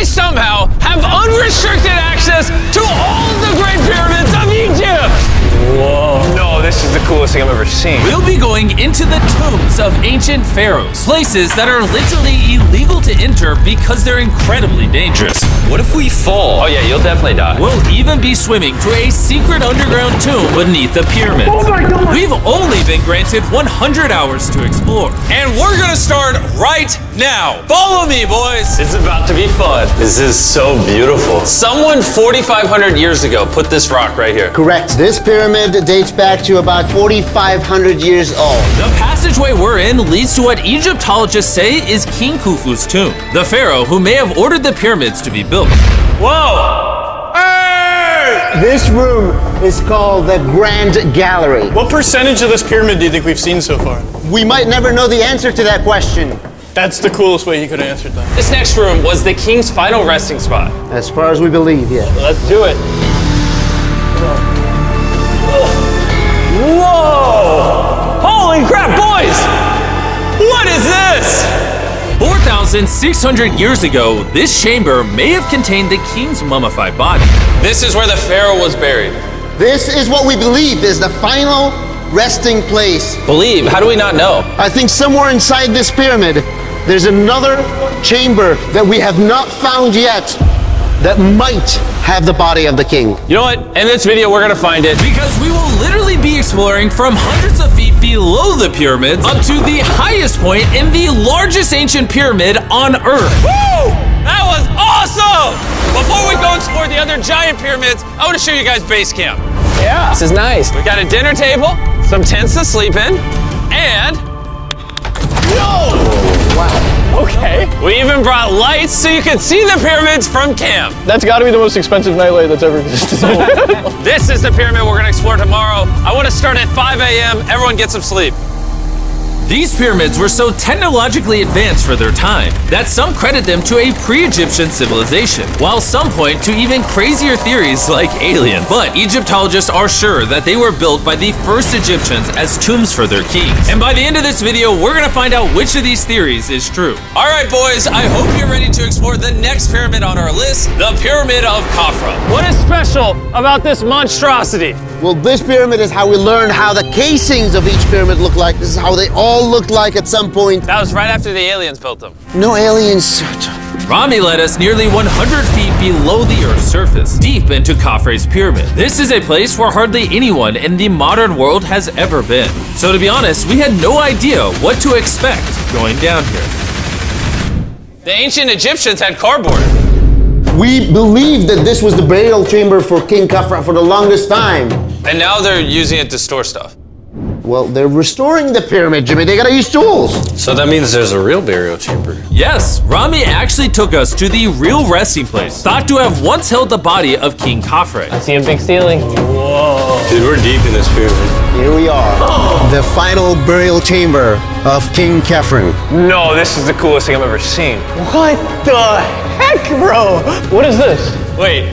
somehow have unrestricted access to all of the Great Pyramids of Egypt! Whoa. No, this is the coolest thing I've ever seen. We'll be going into the tombs of ancient pharaohs, places that are literally illegal to enter because they're incredibly dangerous. What if we fall? Oh yeah, you'll definitely die. We'll even be swimming to a secret underground tomb beneath the pyramids. Oh my God. We've only been granted 100 hours to explore. And we're gonna start right now. Follow me, boys. It's about to be fun. This is so beautiful. Someone 4,500 years ago put this rock right here. Correct. This pyramid dates back to about 4,500 years old. The passageway we're in leads to what Egyptologists say is King Khufu's tomb, the pharaoh who may have ordered the pyramids to be built. Whoa! Hey! This room is called the Grand Gallery. What percentage of this pyramid do you think we've seen so far? We might never know the answer to that question. That's the coolest way he could have answered that. This next room was the king's final resting spot. As far as we believe, yeah. Let's do it. Whoa! Holy crap, boys! What is this? 4,600 years ago, this chamber may have contained the king's mummified body. This is where the pharaoh was buried. This is what we believe is the final resting place. Believe? How do we not know? I think somewhere inside this pyramid, there's another chamber that we have not found yet that might have the body of the king. You know what? In this video, we're gonna find it. Because we will literally be exploring from hundreds of feet below the pyramids up to the highest point in the largest ancient pyramid on Earth. Woo! That was awesome! Before we go explore the other giant pyramids, I want to show you guys base camp. Yeah. This is nice. We got a dinner table, some tents to sleep in, and Okay. we even brought lights so you can see the pyramids from camp. That's got to be the most expensive nightlight that's ever existed. This is the pyramid we're gonna explore tomorrow. I want to start at 5 a.m. Everyone get some sleep. These pyramids were so technologically advanced for their time that some credit them to a pre-Egyptian civilization, while some point to even crazier theories like aliens. But Egyptologists are sure that they were built by the first Egyptians as tombs for their kings. And by the end of this video, we're gonna find out which of these theories is true. All right, boys, I hope you're ready to explore the next pyramid on our list, the Pyramid of Khafra. What is special about this monstrosity? Well, this pyramid is how we learned how the casings of each pyramid look like. This is how they all looked like at some point. That was right after the aliens built them. No aliens. Rami led us nearly 100 feet below the Earth's surface, deep into Khafre's pyramid. This is a place where hardly anyone in the modern world has ever been. So to be honest, we had no idea what to expect going down here. The ancient Egyptians had cardboard. We believe that this was the burial chamber for King Khafra for the longest time. And now they're using it to store stuff. Well, they're restoring the pyramid, Jimmy. They gotta use tools. So that means there's a real burial chamber. Yes, Rami actually took us to the real resting place, thought to have once held the body of King Khafre. I see a big ceiling. Whoa. Dude, we're deep in this pyramid. Here we are. The final burial chamber of King Khafre. No, this is the coolest thing I've ever seen. What the heck, bro? What is this? Wait,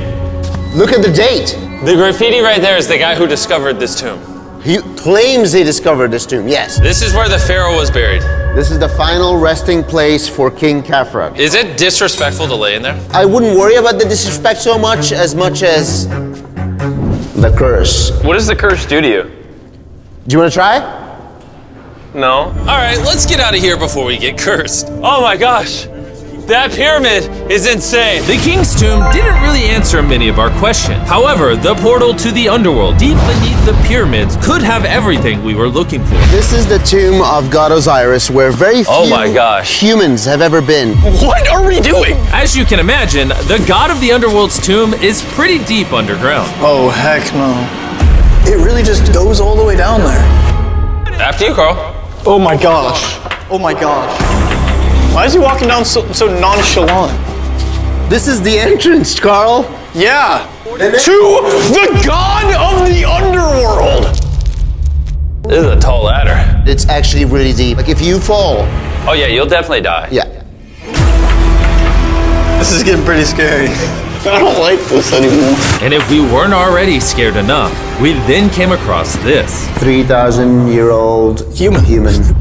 Look at the date. the graffiti right there is the guy who discovered this tomb. He claims he discovered this tomb, yes. This is where the pharaoh was buried. This is the final resting place for King Khafra. Is it disrespectful to lay in there? I wouldn't worry about the disrespect so much as the curse. What does the curse do to you? Do you want to try? No. All right, let's get out of here before we get cursed. Oh my gosh, that pyramid is insane. The king's tomb didn't really answer many of our questions. However, the portal to the underworld deep beneath the pyramids could have everything we were looking for. This is the tomb of God Osiris, where very few Oh my gosh. humans have ever been. What are we doing? As you can imagine, the god of the underworld's tomb is pretty deep underground. Oh, heck no. It really just goes all the way down there. After you, Carl. Oh my gosh. Oh my gosh. Why is he walking down so nonchalant? This is the entrance, Carl. Yeah. To the god of the underworld. This is a tall ladder. It's actually really deep. Like if you fall, Oh yeah, you'll definitely die. yeah. This is getting pretty scary. I don't like this anymore. And if we weren't already scared enough, we then came across this. 3,000-year-old human.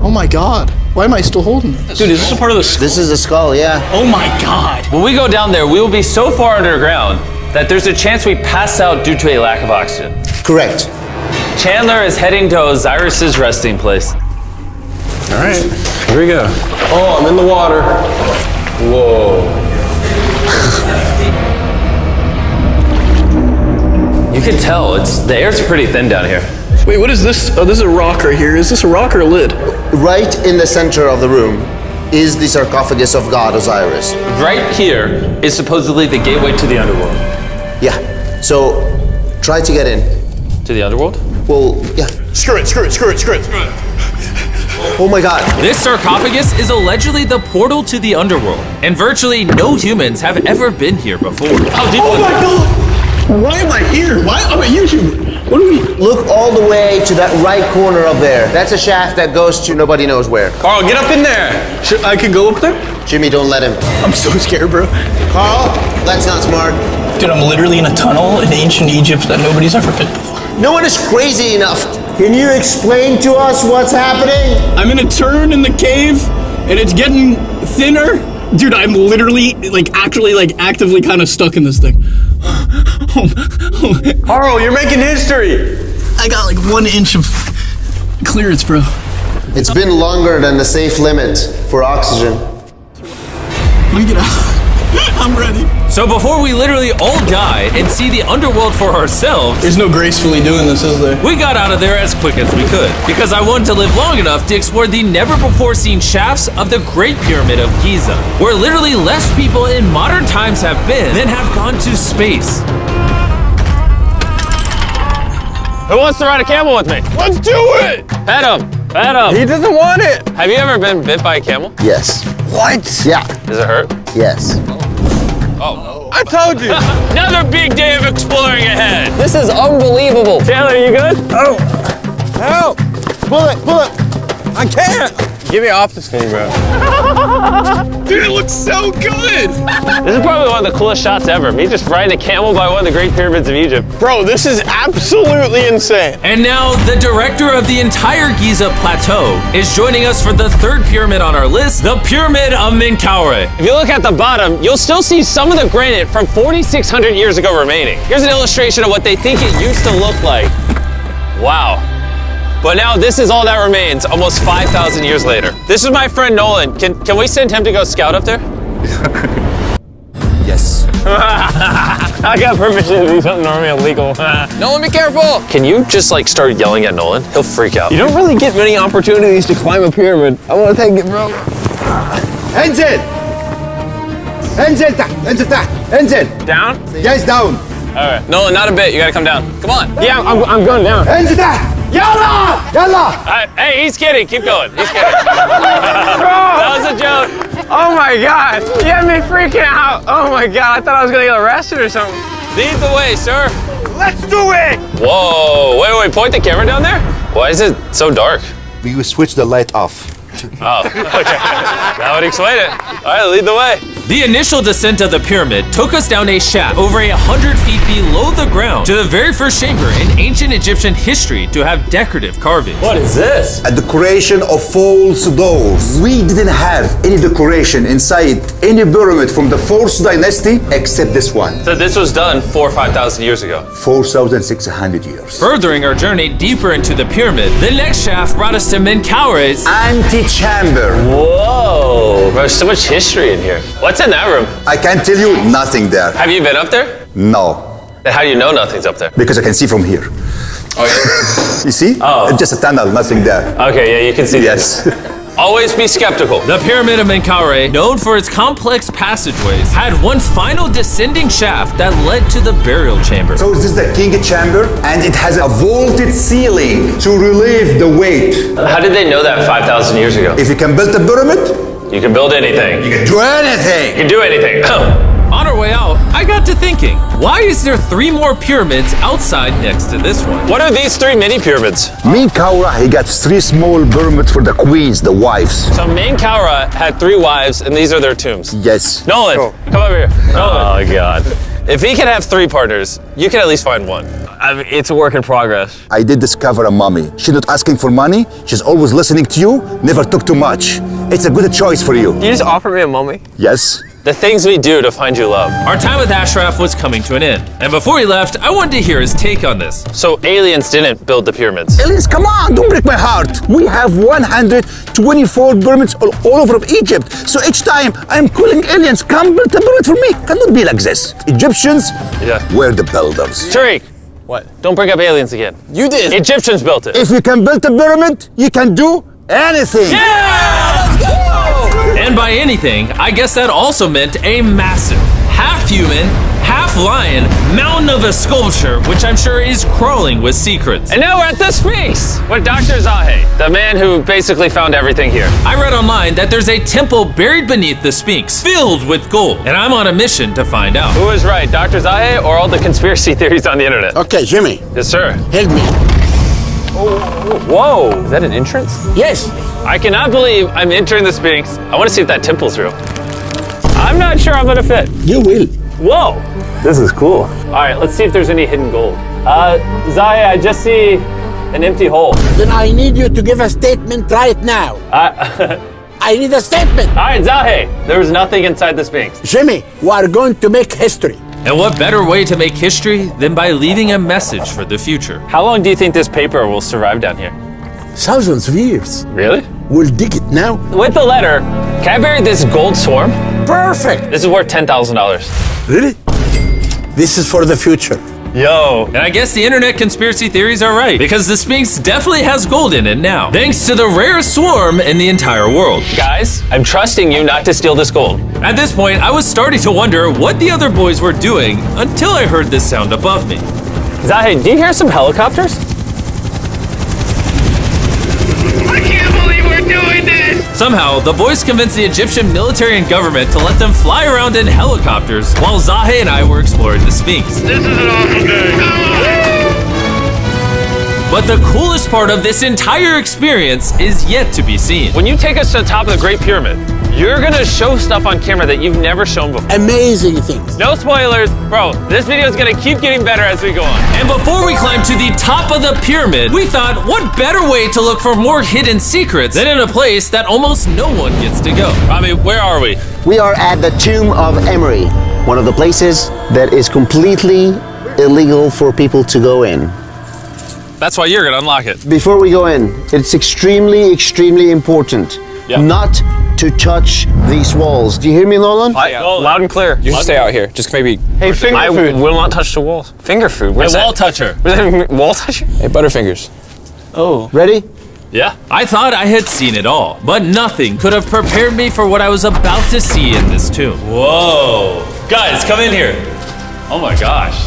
Oh my god. Why am I still holding this? Dude, is this a part of the skull? This is the skull, yeah. Oh my god. When we go down there, we will be so far underground that there's a chance we pass out due to a lack of oxygen. Correct. Chandler is heading to Osiris's resting place. All right, here we go. Oh, I'm in the water. Whoa. You can tell, the air's pretty thin down here. Wait, what is this? Oh, this is a rock right here. Is this a rock or a lid? Right in the center of the room is the sarcophagus of God Osiris. Right here is supposedly the gateway to the underworld. Yeah. So try to get in. To the underworld? Well, yeah. Screw it. Oh my god. This sarcophagus is allegedly the portal to the underworld, and virtually no humans have ever been here before. How deep Oh my god. Why am I here? Why? I'm a YouTuber. What do we? Look all the way to that right corner up there. That's a shaft that goes to nobody knows where. Carl, get up in there! I could go up there? Jimmy, don't let him. I'm so scared, bro. Carl, that's not smart. Dude, I'm literally in a tunnel in ancient Egypt that nobody's ever been before. No one is crazy enough. Can you explain to us what's happening? I'm in a turn in the cave, and it's getting thinner. Dude, I'm literally, actively kind of stuck in this thing. Carl, you're making history. I got 1 inch of clearance, bro. It's been longer than the safe limit for oxygen. Let me get out. I'm ready. So before we literally all die and see the underworld for ourselves, There's no gracefully doing this, is there? we got out of there as quick as we could, because I wanted to live long enough to explore the never-before-seen shafts of the Great Pyramid of Giza, where literally less people in modern times have been than have gone to space. Who wants to ride a camel with me? Let's do it. Pet him! Pet him! He doesn't want it. Have you ever been bit by a camel? Yes. What? Yeah. Does it hurt? Yes. I told you. Another big day of exploring ahead! This is unbelievable. Chandler, you good? Help. Pull it. I can't. Get me off this thing, bro. Dude, it looks so good. This is probably one of the coolest shots ever. Me just riding a camel by one of the Great Pyramids of Egypt. Bro, this is absolutely insane. And now, the director of the entire Giza Plateau is joining us for the third pyramid on our list, the Pyramid of Menkaure. If you look at the bottom, you'll still see some of the granite from 4,600 years ago remaining. Here's an illustration of what they think it used to look like. Wow. But now this is all that remains almost 5,000 years later. This is my friend Nolan. Can we send him to go scout up there? Yes. I got permission to do something normally illegal. Nolan, be careful. Can you just start yelling at Nolan? He'll freak out. You don't really get many opportunities to climb a pyramid. I want to take it, bro. انزل. انزل تحت. انزل تحت. انزل. Down? Yes, down. All right. Nolan, not a bit. You gotta come down. Come on. Yeah, I'm going down. انزل تحت. يلا. يلا. Hey, he's kidding. Keep going. He's kidding. That was a joke. Oh my God. You had me freaking out. Oh my God. I thought I was going to get arrested or something. Lead the way, sir. Let's do it. Whoa. Wait. Point the camera down there. Why is it so dark? We will switch the light off. Oh, okay. That would explain it. All right, lead the way. The initial descent of the pyramid took us down a shaft over 100 feet below the ground to the very first chamber in ancient Egyptian history to have decorative carvings. What is this? A decoration of false doors. We didn't have any decoration inside any pyramid from the 4th dynasty except this one. So this was done 4,000 or 5,000 years ago. 4,600 years. Furthering our journey deeper into the pyramid, the next shaft brought us to Menkaure's Antechamber. Whoa. There's so much history in here. What's in that room? I can tell you nothing there. Have you been up there? No, Then how do you know nothing's up there? because I can see from here. Oh, yeah. You see? Oh. It's just a tunnel, nothing there. Okay, yeah, you can see Yes. Always be skeptical. The Pyramid of Menkaure, known for its complex passageways, had one final descending shaft that led to the burial chamber. So this is the king chamber, and it has a vaulted ceiling to relieve the weight. How did they know that 5,000 years ago? If you can build a pyramid, You can build anything. you can do anything. You can do anything. On our way out, I got to thinking, why is there 3 more pyramids outside next to this one? What are these 3 mini pyramids? Menkaure, he got 3 small pyramids for the queens, the wives. So Menkaure had 3 wives, and these are their tombs. Yes. Nolan, come over here. Nolan. Oh, God. If he can have 3 partners, you can at least find one. I mean, it's a work in progress. I did discover a mummy. She's not asking for money. She's always listening to you. Never took too much. It's a good choice for you. You just offered me a mummy? Yes. The things we do to find you love. Our time with Ashraf was coming to an end, and before he left, I wanted to hear his take on this. So aliens didn't build the pyramids. Aliens, come on, don't break my heart. We have 124 pyramids all over Egypt. So each time I'm calling aliens, come build a pyramid for me. Cannot be like this. Egyptians were the builders. Tariq, What? don't bring up aliens again. You did. Egyptians built it. If you can build a pyramid, you can do anything. And by anything, I guess that also meant a massive, half-human, half-lion mountain of a sculpture, which I'm sure is crawling with secrets. And now we're at the Sphinx with Dr. Zahe, the man who basically found everything here. I read online that there's a temple buried beneath the Sphinx, filled with gold, and I'm on a mission to find out. Who is right, Dr. Zahe or all the conspiracy theories on the internet? Okay, Jimmy, Yes, sir. help me. Whoa, is that an entrance? Yes. I cannot believe I'm entering the Sphinx. I want to see if that temple's real. I'm not sure I'm gonna fit. You will. Whoa, this is cool. All right, let's see if there's any hidden gold. Zahe, I just see an empty hole. Then I need you to give a statement right now. I need a statement. All right, Zahe, there was nothing inside the Sphinx. Jimmy, we are going to make history. And what better way to make history than by leaving a message for the future? How long do you think this paper will survive down here? Thousands of years. Really? We'll dig it now. With the letter, can I bury this gold swarm? Perfect. This is worth $10,000. Really? This is for the future. Yo. And I guess the internet conspiracy theories are right, because the Sphinx definitely has gold in it now, thanks to the rarest swarm in the entire world. Guys, I'm trusting you not to steal this gold. At this point, I was starting to wonder what the other boys were doing until I heard this sound above me. Zahe, do you hear some helicopters? I can't believe we're doing this! Somehow, the boys convinced the Egyptian military and government to let them fly around in helicopters while Zahe and I were exploring the Sphinx. This is an awful day. But the coolest part of this entire experience is yet to be seen. When you take us to the top of the Great Pyramid, you're gonna show stuff on camera that you've never shown before. Amazing things. No spoilers, bro. This video is gonna keep getting better as we go on. And before we climb to the top of the pyramid, we thought, what better way to look for more hidden secrets than in a place that almost no one gets to go? Rami, where are we? We are at the tomb of Emery, one of the places that is completely illegal for people to go in. That's why you're gonna unlock it. Before we go in, it's extremely important not to touch these walls. Do you hear me, Nolan? Loud and clear. You should stay out here. Just maybe. Hey, finger I food. will not touch the walls. Finger food. Where's A that? wall toucher. Where's that wall toucher? Hey, Butterfingers. Oh. Ready? Yeah. I thought I had seen it all, but nothing could have prepared me for what I was about to see in this tomb. Whoa. Guys, come in here. Oh my gosh.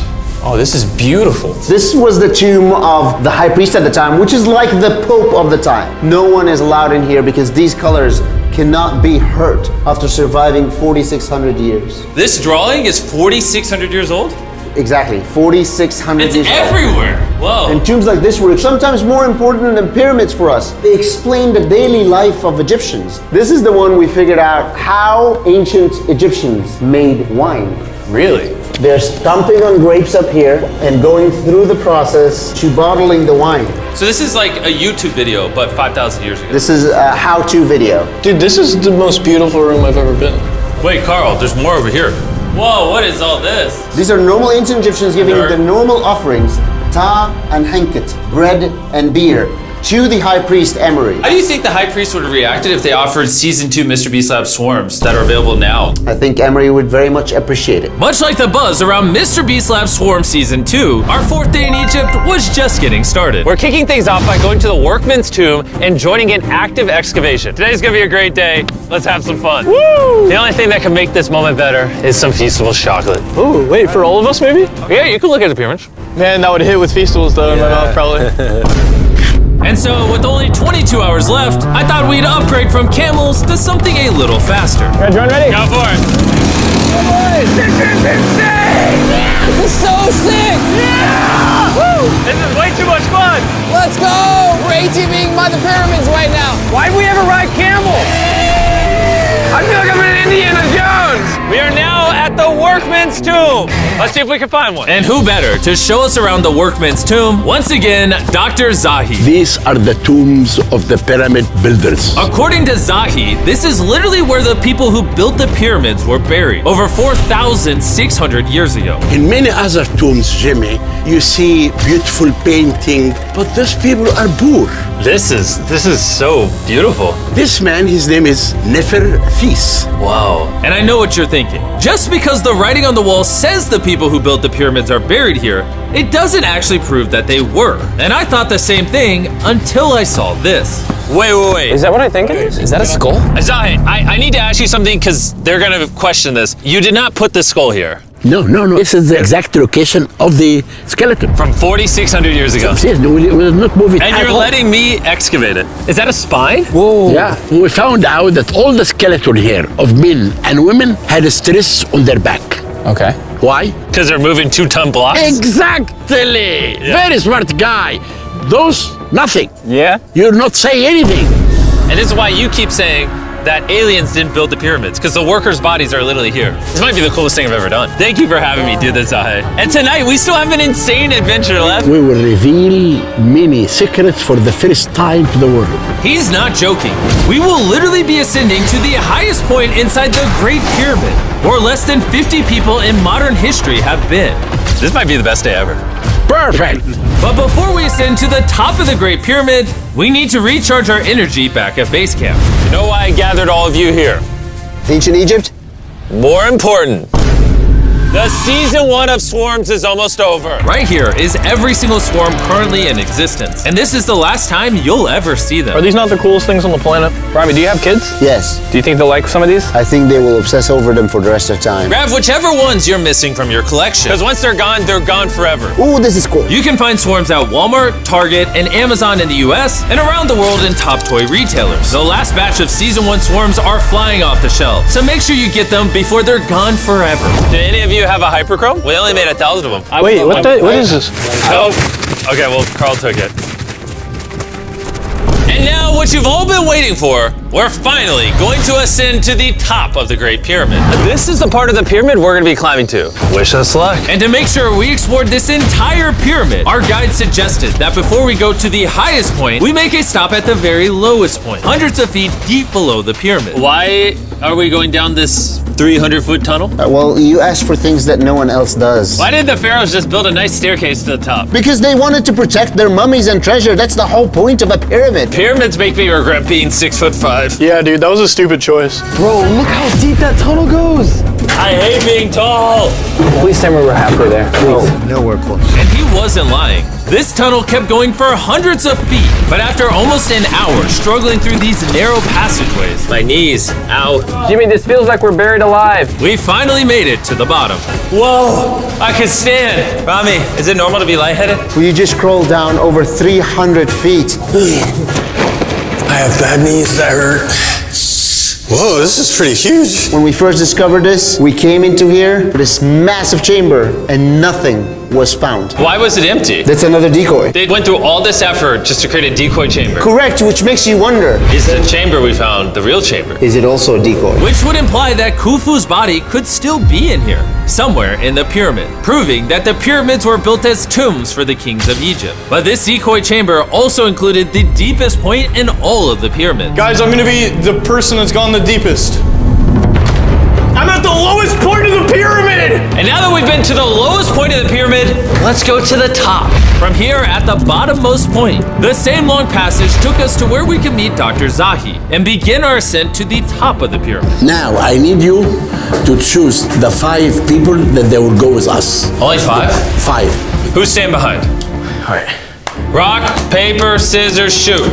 Oh, this is beautiful. This was the tomb of the high priest at the time, which is like the pope of the time. No one is allowed in here because these colors cannot be hurt after surviving 4,600 years. This drawing is 4,600 years old? Exactly, 4,600 It's years old. everywhere. Whoa. And tombs like this were sometimes more important than pyramids for us. They explain the daily life of Egyptians. This is the one we figured out how ancient Egyptians made wine. Really? They're stomping on grapes up here and going through the process to bottling the wine. So this is like a YouTube video, but 5,000 years ago. This is a how-to video. Dude, this is the most beautiful room I've ever been. Wait, Carl, there's more over here. Whoa, what is all this? These are normal ancient Egyptians giving Nerd. the normal offerings, ta and henket, bread and beer, to the high priest Emery. How do you think the high priest would have reacted if they offered Season 2 Mr. Beast Lab swarms that are available now? I think Emery would very much appreciate it. Much like the buzz around Mr. Beast Lab Swarm Season 2, our 4th day in Egypt was just getting started. We're kicking things off by going to the workman's tomb and joining an active excavation. Today's gonna be a great day. Let's have some fun. Woo! The only thing that can make this moment better is some Feastables chocolate. Ooh, wait, for all of us maybe? Yeah, you can look at the pyramids. Man, that would hit with Feastables though in my mouth probably. And so, with only 22 hours left, I thought we'd upgrade from camels to something a little faster. Everyone ready? Go for it. This is so sick! Yeah! Woo! This is way too much fun. Let's go! We're ATVing by the pyramids right now. Why'd we ever ride camel? I feel like I'm in Indiana Jones. We are now at the work workman's tomb. Let's see if we can find one. And who better to show us around the workman's tomb? Once again, Dr. Zahi. These are the tombs of the pyramid builders. According to Zahi, this is literally where the people who built the pyramids were buried over 4,600 years ago. In many other tombs, Jimmy, you see beautiful painting, but those people are poor. This is so beautiful. This man, his name is Neferthis. Wow. And I know what you're thinking. Just because the writing on the wall says the people who built the pyramids are buried here, it doesn't actually prove that they were. And I thought the same thing until I saw this. Wait. Is that what I think it is? Is that a skull? Zahi, I need to ask you something because they're gonna question this. You did not put the skull here. No. This is the exact location of the skeleton. From 4,600 years ago. Yes, we will not move it And at you're all. letting me excavate it. Is that a spine? Whoa. Yeah, we found out that all the skeleton here of men and women had a stress on their back. Okay. Why? Because they're moving 2-ton blocks? Exactly. Very smart guy. Those, nothing. Yeah. You're not saying anything. And this is why you keep saying that aliens didn't build the pyramids, because the workers' bodies are literally here. This might be the coolest thing I've ever done. Thank you for having me do this, Zahi. And tonight, we still have an insane adventure left. We will reveal many secrets for the first time to the world. He's not joking. We will literally be ascending to the highest point inside the Great Pyramid, where less than 50 people in modern history have been. This might be the best day ever. Perfect. But before we ascend to the top of the Great Pyramid, we need to recharge our energy back at base camp. You know why I gathered all of you here? Ancient Egypt? More important, the season 1 of Swarms is almost over. Right here is every single swarm currently in existence, and this is the last time you'll ever see them. Are these not the coolest things on the planet? Robbie, do you have kids? Yes. Do you think they'll like some of these? I think they will obsess over them for the rest of time. Grab whichever ones you're missing from your collection, because once they're gone forever. Ooh, this is cool. You can find swarms at Walmart, Target, and Amazon in the US, and around the world in top toy retailers. The last batch of Season 1 swarms are flying off the shelf, so make sure you get them before they're gone forever. Do any of you have a hyperchrome? We only made 1,000 of them. Wait, what is this? Oh, okay, well, Carl took it. And now, what you've all been waiting for, we're finally going to ascend to the top of the Great Pyramid. This is the part of the pyramid we're gonna be climbing to. Wish us luck. And to make sure we explored this entire pyramid, our guide suggested that before we go to the highest point, we make a stop at the very lowest point, hundreds of feet deep below the pyramid. Why are we going down this 300-foot tunnel? Well, you asked for things that no one else does. Why did the pharaohs just build a nice staircase to the top? Because they wanted to protect their mummies and treasure. That's the whole point of a pyramid. Pyramids make me regret being 6'5". Yeah, dude, that was a stupid choice. Bro, look how deep that tunnel goes. I hate being tall. Please tell me we're halfway there. Please. Nowhere close. And he wasn't lying. This tunnel kept going for hundreds of feet, but after almost an hour struggling through these narrow passageways, My knees, ow. Jimmy, this feels like we're buried alive. we finally made it to the bottom. Whoa, I can stand. Rami, is it normal to be lightheaded? We just crawled down over 300 feet. I have bad knees that hurt. Whoa, this is pretty huge. When we first discovered this, we came into here, this massive chamber, and nothing was found. Why was it empty? That's another decoy. They went through all this effort just to create a decoy chamber. Correct, which makes you wonder, Is the chamber we found the real chamber? is it also a decoy? Which would imply that Khufu's body could still be in here, somewhere in the pyramid, proving that the pyramids were built as tombs for the kings of Egypt. But this decoy chamber also included the deepest point in all of the pyramids. Guys, I'm gonna be the person that's gone the deepest. I'm at the lowest point of the pyramid! And now that we've been to the lowest point of the pyramid, let's go to the top. From here at the bottommost point, the same long passage took us to where we could meet Dr. Zahi and begin our ascent to the top of the pyramid. Now, I need you to choose the 5 people that they will go with us. Only 5? 5. Who's staying behind? All right. Rock, paper, scissors, shoot.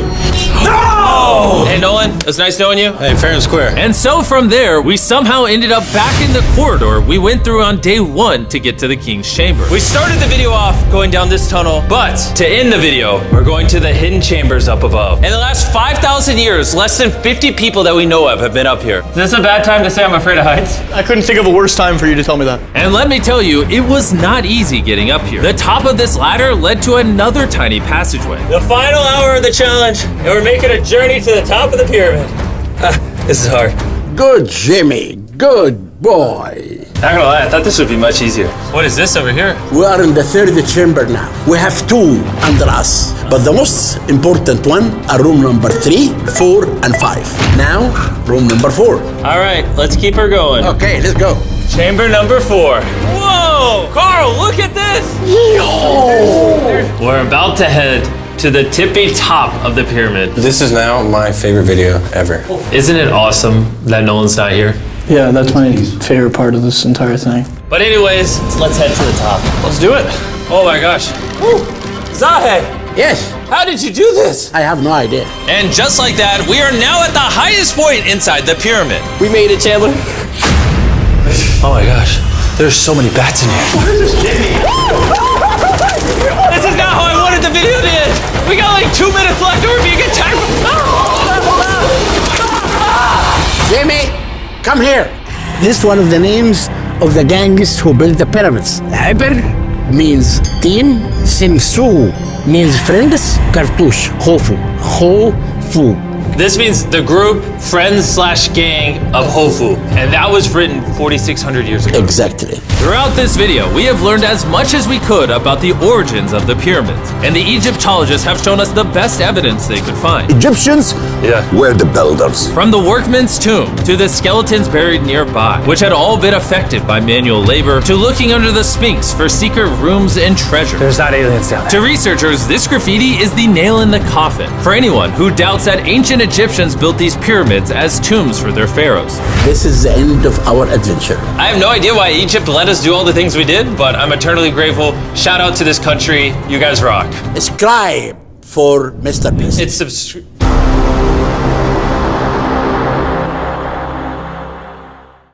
No! Hey, Nolan, it was nice knowing you. Hey, fair and square. And so from there, we somehow ended up back in the corridor we went through on day 1 to get to the king's chamber. We started the video off going down this tunnel, but to end the video, we're going to the hidden chambers up above. In the last 5,000 years, less than 50 people that we know of have been up here. Is this a bad time to say I'm afraid of heights? I couldn't think of a worse time for you to tell me that. And let me tell you, it was not easy getting up here. The top of this ladder led to another tiny passageway. The final hour of the challenge, and we're making a journey to the top of the pyramid. This is hard. Good, Jimmy. Good boy. Not gonna lie, I thought this would be much easier. What is this over here? We are in the third chamber now. We have two under us, but the most important one are room number 3, 4, and 5. Now, room number 4. All right, let's keep her going. Okay, let's go. Chamber number 4. Whoa! Carl, look at this! We're about to head to the tippy top of the pyramid. This is now my favorite video ever. Isn't it awesome that Nolan's not here? Yeah, that's my favorite part of this entire thing. But anyways, let's head to the top. Let's do it. Oh my gosh. Zahe, Yes, how did you do this? I have no idea. And just like that, we are now at the highest point inside the pyramid. We made it, Chandler. Oh my gosh, there's so many bats in here. This is not how I wanted the video to end. We got like 2 minutes left or we're being attacked. Jimmy, come here. This is one of the names of the gangs who built the pyramids. Hyper means team, Simsu means friends, Cartouche, Hofu, Hofu. This means the group, friends/gang of Hofu. And that was written 4,600 years ago. Exactly. Throughout this video, we have learned as much as we could about the origins of the pyramids. And the Egyptologists have shown us the best evidence they could find. Egyptians were the builders. From the workman's tomb, to the skeletons buried nearby, which had all been affected by manual labor, to looking under the Sphinx for secret rooms and treasure. There's not aliens down there. To researchers, this graffiti is the nail in the coffin for anyone who doubts that ancient Egyptians built these pyramids as tombs for their pharaohs. This is the end of our adventure. I have no idea why Egypt let us do all the things we did, but I'm eternally grateful. Shout out to this country. You guys rock. Subscribe for Mr. Beast. It's